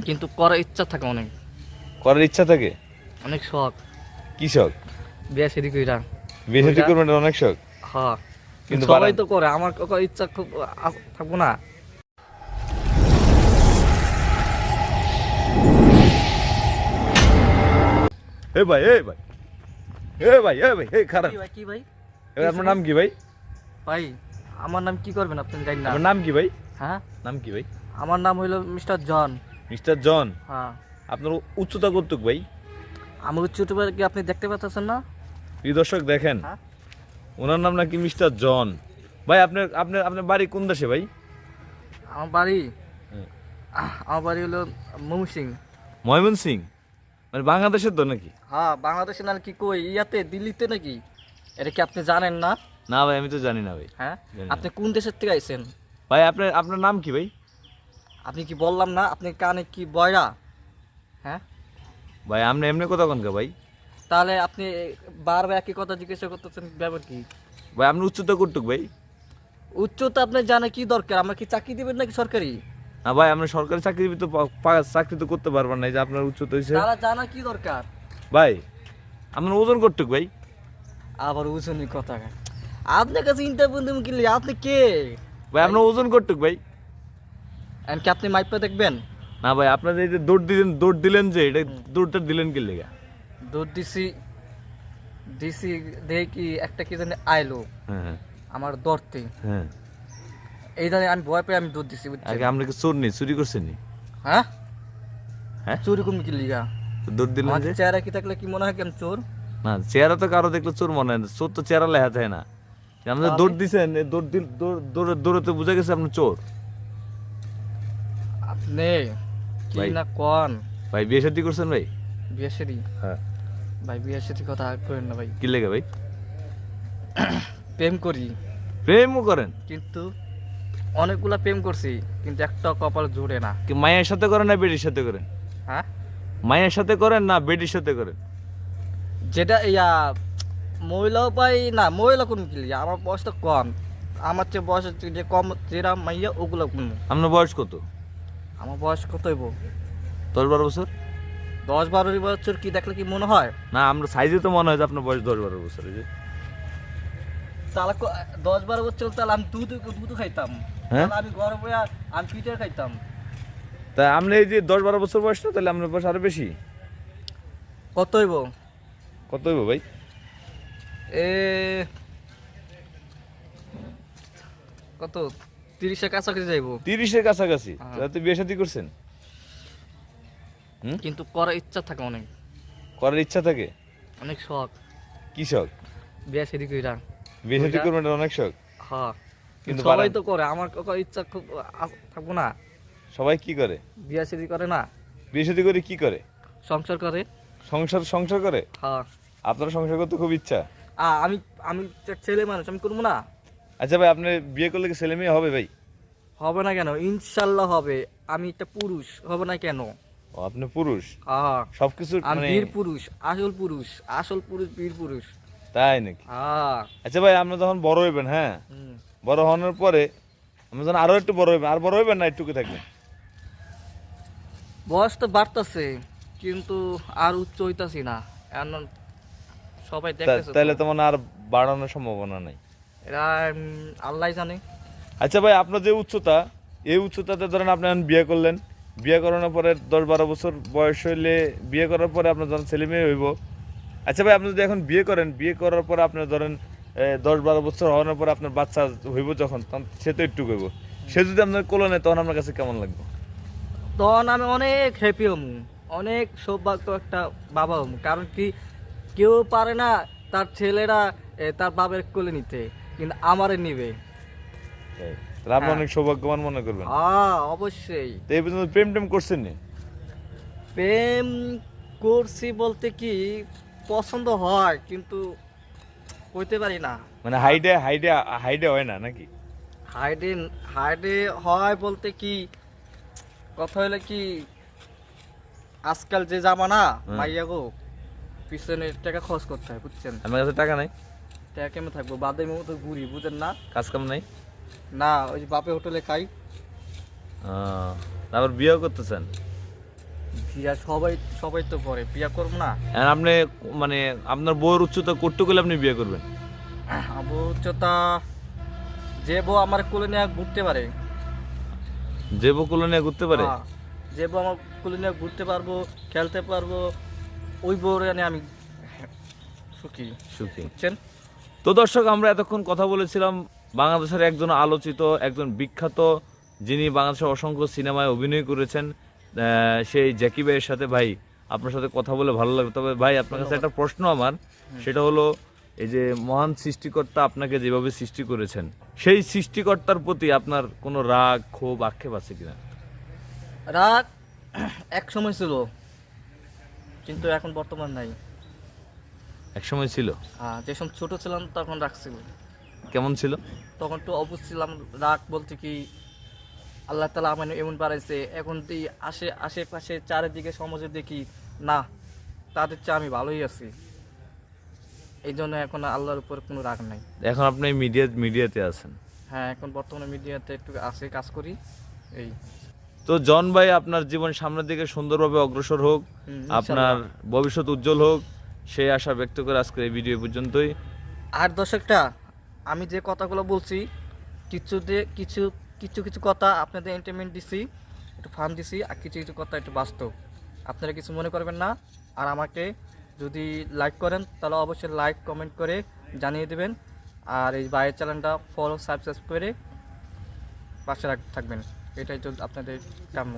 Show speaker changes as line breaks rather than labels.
কিন্তু করার ইচ্ছা থাকে অনেক।
করার ইচ্ছা থাকে?
অনেক শখ।
কি শখ?
বিয়ে শাদী কইরা।
বিয়ে শাদী করবেন এটা অনেক শখ,
হ্যাঁ,
কিন্তু
সবাই
পারেন?
তো করে, আমার করার ইচ্ছা খুব থাকবো না?
এ ভাই, এ ভাই, এ ভাই, এ ভাই, এই খারাপ।
কি ভাই, কি ভাই?
আপনার নাম কি ভাই?
ভাই, আমার নাম কি করবেন আপনি জানেন না?
আপনার নাম কি ভাই?
হ্যাঁ,
নাম কি ভাই?
আমার নাম হইলো মিস্টার জন।
Mister John.
হ্যাঁ।
আপনার উচ্চতা কতটুক ভাই?
আমার ছোটবেলা কি আপনি দেখতে পাচ্ছেন না?
প্রিয় দর্শক দেখেন,
হ্যাঁ,
ওনার নাম নাকি মিস্টার জন। ভাই আপনার আপনার আপনার বাড়ি কোন দেশে ভাই?
আমার বাড়ি
হ্যাঁ।
আমার বাড়ি হলো ময়মনসিং।
ময়মনসিং? মানে বাংলাদেশের তো নাকি?
হ্যাঁ, বাংলাদেশে না কি কই ইয়াতে দিল্লিতে নাকি? এটা কি আপনি জানেন না?
না ভাই, আমি তো জানি না ভাই।
হ্যাঁ,
জানি না।
আপনি কোন দেশের থেকে আইছেন?
ভাই আপনার আপনার নাম কি ভাই?
আপনি কি বললাম না আপনি কানে কি বয়রা? হ্যাঁ,
ভাই আপনি এমনি কথা কোন ভাই?
তাহলে আপনি বারবার একই কথা জিজ্ঞাসা করতেছেন, ব্যাপার কি?
ভাই আপনি উচ্চতা কতটুক ভাই?
উচ্চতা আপনি জানে কি দরকার? আমরা কি চাকরি দিবেন নাকি সরকারি?
না ভাই, আপনি সরকারি চাকরি তো চাকরি তো করতে পারবেন না, এই যে আপনার উচ্চতা হয়েছে।
তারা জানা কি দরকার?
ভাই আপনার ওজন কতটুক ভাই?
আবার ওজনের কথা। আপনার কাছে ইন্টারভিউ দেবেন কি লিয়ে? আপনি কে?
ভাই আপনার ওজন কতটুক ভাই?
এমনকি আপনি মাইপা দেখবেন?
না ভাই, আপনার এই যে দৌড় দিলেন যে এটা দৌড়টা দিলেন কি লেগা?
দুধ দিছি দিছি দেখি একটা কি জানি আইলো
হ্যাঁ হ্যাঁ
আমার ধরতে।
হ্যাঁ।
এই জানি আমি ভয় পেয়ে আমি দুধ দিছি, বুঝছেন?
আগে আমরা কি চোর নেই, চুরি করছেন নি?
হ্যাঁ,
হ্যাঁ,
চুরি করবো কি লিগা?
তো দৌড় দিলেন
আমার
যে?
চেহারা কি থাকলে কি মনে হয় কি আমি চোর?
না, চেহারা তো কারো দেখলে চোর মনে হয় না, চোর তো চেহারা লেখা যায় না। আপনি
তাহলে?
দৌড় দিছেন, এই দৌড়তে বোঝা গেছে আপনি চোর।
আপনি কি
ভাই।
না কন?
ভাই বিয়ে শাদী করছেন ভাই?
বিয়ে শাদী?
হ্যাঁ।
ভাই বিয়ে শাদী কথা আর করেন না ভাই।
কি লেগে ভাই?
প্রেম করি,
প্রেমও করেন?
কিন্তু অনেকগুলা প্রেম করছি, কিন্তু একটা কপাল জুড়ে না।
কি মায়ের সাথে করেন না বেডির সাথে করেন?
হ্যাঁ,
মায়ের সাথে করেন না বেডির সাথে করেন?
যেটা ইয়া মহিলাও পাই না, মহিলা কোন কি লিগা? আমার বয়স তো কম, আমার চেয়ে বয়স যে কম যেটা মাইয়া ওগুলো কোন।
আপনার বয়স কত?
আমার বয়স কত হইব?
10-12 বছর?
10-12 বছর কি দেখলে কি মনে হয়?
না, আমরা সাইজে তো মনে হয় যে আপনার বয়স 10-12 বছর। এই যে
তাহলে 10-12 বছর তাহলে আমি দুধ দুধ খাইতাম।
হ্যাঁ?
তাহলে আমি ঘরে বইয়া আমি পিঠার খাইতাম।
তা আপনি এই যে 10-12 বছর বয়স না, তাহলে আপনার বয়স আরো বেশি।
কত হইব?
কত হইব ভাই?
এ কত 30-এর কাছাকাছি যাইব।
30-এর কাছাকাছি?
হ্যাঁ।
তাহলে তো বিয়ে শাদী করছেন।
কিন্তু করার ইচ্ছা থাকে অনেক।
করার ইচ্ছা থাকে?
অনেক শখ।
কি শখ?
বিয়ে শাদী কইরা।
বিয়ে শাদী করবেন এটা অনেক শখ,
হ্যাঁ,
কিন্তু
সবাই
পারেন?
তো করে, আমার করার ইচ্ছা খুব থাকবো না?
সবাই কি করে?
বিয়ে শাদী করে না,
বিয়ে শাদী করে কি করে?
সংসার করে।
সংসার করে?
হ্যাঁ।
আপনার সংসার করতে খুব ইচ্ছা?
আমি আমি ছেলে মানুষ, আমি করবো না?
আচ্ছা ভাই, আপনি বিয়ে করলে কি ছেলে মেয়ে হবে ভাই?
হবে না কেন? ইনশাল্লাহ হবে। আমি একটা পুরুষ, হবে না কেন?
ও, আপনি পুরুষ?
হ্যাঁ,
সবকিছু
আমি
মানে
বীর পুরুষ, আসল পুরুষ, আসল পুরুষ, বীর পুরুষ।
তাই নাকি?
হ্যাঁ।
আচ্ছা ভাই, আপনি যখন বড় হইবেন, হ্যাঁ,
হুম।
বড় হওয়ার পরে আপনি যখন আরো একটু বড় হইবেন, আর বড় হইবেন না একটুকু থাকবেন?
বয়স তো বাড়তেছে, কিন্তু আর উচ্চ হইতাছি না। এখন সবাই দেখতেছে তো।
তাহলে তো মানে আর বাড়ানোর সম্ভাবনা নাই।
এরা আল্লাহ জানে।
আচ্ছা ভাই, আপনার যে উচ্চতা, এই উচ্চতাতে ধরেন আপনি এখন বিয়ে করলেন, বিয়ে করানোর পরে 10-12 বছর বয়স হইলে বিয়ে করার পরে আপনার যখন ছেলে মেয়ে হইব। আচ্ছা ভাই, আপনি যদি এখন বিয়ে করেন, বিয়ে করার পরে আপনার ধরেন 10-12 বছর হওয়ার পরে আপনার বাচ্চা হইব যখন, তখন সে তো একটু হইব, সে যদি আপনার কোলে নেয় তখন আপনার কাছে কেমন লাগবে?
তখন আমি অনেক হ্যাপি হম, অনেক সৌভাগ্য একটা বাবা হম। কারণ কি, কেউ পারে না তার ছেলেরা তার বাবার কোলে নিতে, কিন্তু আমারে নিবে।
তাহলে আপনি
হ্যাঁ।
অনেক সৌভাগ্যবান মনে করবেন।
অবশ্যই।
তো এই পর্যন্ত প্রেম টেম করছেন নি?
প্রেম করছি বলতে কি, পছন্দ হয় কিন্তু কইতে পারি না।
মানে হাইডে হাইডে হাইডে হয় না নাকি?
হাইডে হাইডে হয় বলতে কি, কথা হলো কি, আজকাল যে জামানা, মাইয়া গো পিছনে টাকা খরচ করতে হয়, বুঝছেন?
আমার কাছে টাকা নাই,
টাকা কেমন থাকবো? বাদের মতো ঘুরি, বুঝেন না?
কাজ কাম নাই।
না, ওই যে বাপে হোটেলে খাই।
তারপর বিয়েও করতেছেন?
বিয়া সবাই সবাই তো করে, বিয়া করবো না?
আর আপনি মানে আপনার বউয়ের উচ্চতা কতটুকু হলে আপনি বিয়ে করবেন?
আবু উচ্চতা, যে বউ আমার কোলে নিয়ে ঘুরতে পারে।
যে বউ কোলে নিয়ে ঘুরতে পারে?
হ্যাঁ, যে বউ আমার কোলে নিয়ে ঘুরতে পারবো, খেলতে পারবো, ওই বউ নিয়ে আমি সুখী।
সুখী।
বুঝছেন?
তো দর্শক, আমরা এতক্ষণ কথা বলেছিলাম বাংলাদেশের একজন আলোচিত, একজন বিখ্যাত, যিনি বাংলাদেশের অসংখ্য সিনেমায় অভিনয় করেছেন, সেই জ্যাকি ভাইয়ের সাথে। ভাই, আপনার সাথে কথা বলে ভালো লাগলো। তবে ভাই, আপনার কাছে একটা প্রশ্ন আমার, সেটা হলো এই যে মহান সৃষ্টিকর্তা আপনাকে যেভাবে সৃষ্টি করেছেন, সেই সৃষ্টিকর্তার প্রতি আপনার কোনো রাগ, ক্ষোভ, আক্ষেপ আছে কিনা?
রাগ এক সময় ছিল, কিন্তু এখন বর্তমান নাই।
এক সময় ছিল।
যে সময় ছোট ছিলাম তখন রাগ ছিল।
কেমন ছিল?
তখন তো অবুঝ ছিলাম। রাগ বলতে কি, আল্লাহ তালা আমার এমন বাড়াইছে, এখন আশেপাশে চারিদিকে সমাজে দেখি না, তাদের চেয়ে আমি ভালোই আছি। এই জন্য এখন আল্লাহর উপর কোনো রাগ নাই।
এখন আপনি মিডিয়াতে আছেন।
হ্যাঁ, এখন বর্তমানে মিডিয়াতে একটু আছে, কাজ করি এই।
তো জন ভাই, আপনার জীবন সামনের দিকে সুন্দরভাবে অগ্রসর হোক, আপনার ভবিষ্যৎ উজ্জ্বল হোক, সেই আশা ব্যক্ত করে আজকের এই ভিডিও পর্যন্তই।
আর দর্শকটা, আমি যে কথাগুলো বলছি, কিছু কিছু কথা আপনাদের এন্টারটেনমেন্ট দিছি, একটু ফান দিছি, আর কিছু কিছু কথা একটু বাস্তব। আপনারা কিছু মনে করবেন না। আর আমাকে যদি লাইক করেন তাহলে অবশ্যই লাইক কমেন্ট করে জানিয়ে দেবেন। আর এই ভাইয়ের চ্যানেলটা ফলো সাবস্ক্রাইব করে পাশে থাকবেন, এটাই তো আপনাদের কাম্য।